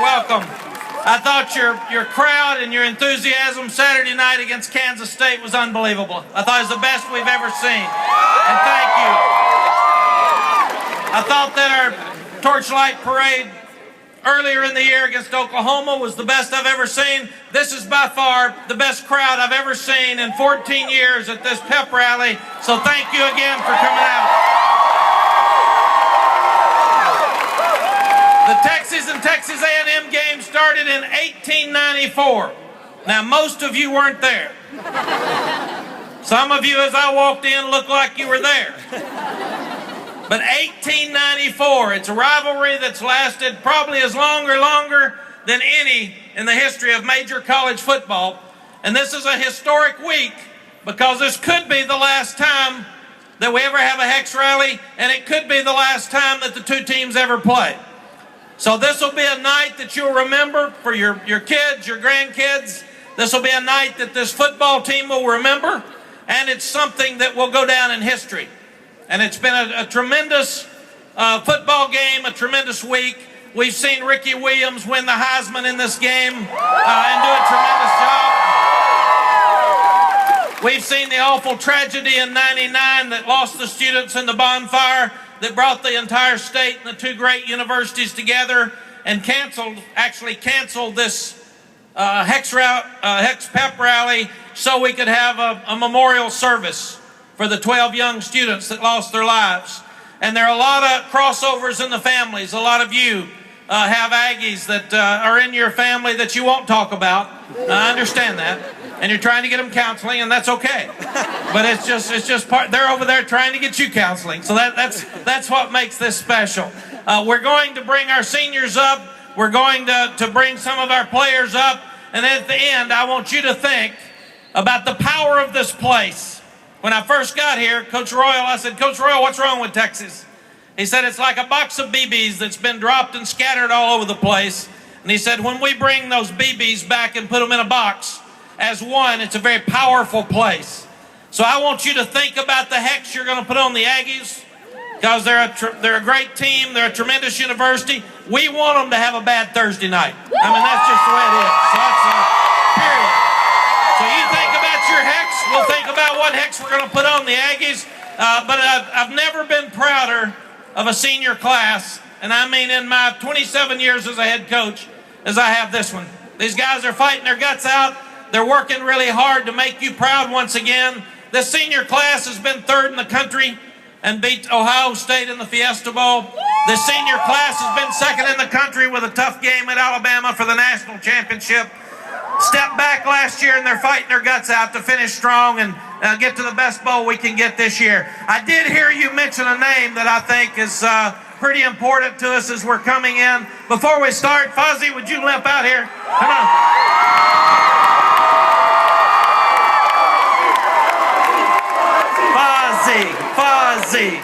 welcome. I thought your crowd and your enthusiasm Saturday night against Kansas State was unbelievable. I thought it was the best we've ever seen. And thank you. I thought that our torchlight parade earlier in the year against Oklahoma was the best I've ever seen. This is by far the best crowd I've ever seen in 14 years at this pep rally. So thank you again for coming out. The Texas and Texas A&M game started in 1894. Now, most of you weren't there. Some of you, as I walked in, looked like you were there. But 1894, it's a rivalry that's lasted probably as long or longer than any in the history of major college football. And this is a historic week because this could be the last time that we ever have a Hex Rally, and it could be the last time that the two teams ever play. So this will be a night that you'll remember for your kids, your grandkids. This will be a night that this football team will remember, and it's something that will go down in history. And it's been a tremendous football game, a tremendous week. We've seen Ricky Williams win the Heisman in this game and do a tremendous job. We've seen the awful tragedy in '99 that lost the students in the bonfire, that brought the entire state and the two great universities together and actually canceled this Hex pep rally so we could have a memorial service for the 12 young students that lost their lives. And there are a lot of crossovers in the families. A lot of you have Aggies that are in your family that you won't talk about. I understand that. And you're trying to get them counseling, and that's okay. But it's just part. They're over there trying to get you counseling. So that's what makes this special. We're going to bring our seniors up. We're going to bring some of our players up. And at the end, I want you to think about the power of this place. When I first got here, Coach Royal, I said, Coach Royal, what's wrong with Texas? He said, it's like a box of BBs that's been dropped and scattered all over the place. And he said, when we bring those BBs back and put them in a box as one, it's a very powerful place. So I want you to think about the hex you're going to put on the Aggies, because they're a great team. They're a tremendous university. We want them to have a bad Thursday night. I mean, that's just the way it is. So that's period. So you think about your hex. We'll think about what hex we're going to put on the Aggies. But I've never been prouder of a senior class, and I mean in my 27 years as a head coach, as I have this one. These guys are fighting their guts out. They're working really hard to make you proud once again. This senior class has been third in the country and beat Ohio State in the Fiesta Bowl. The senior class has been second in the country with a tough game at Alabama for the national championship. Stepped back last year, and they're fighting their guts out to finish strong and get to the best bowl we can get this year. I did hear you mention a name that I think is pretty important to us as we're coming in. Before we start, Fuzzy, would you limp out here? Come on. Fuzzy.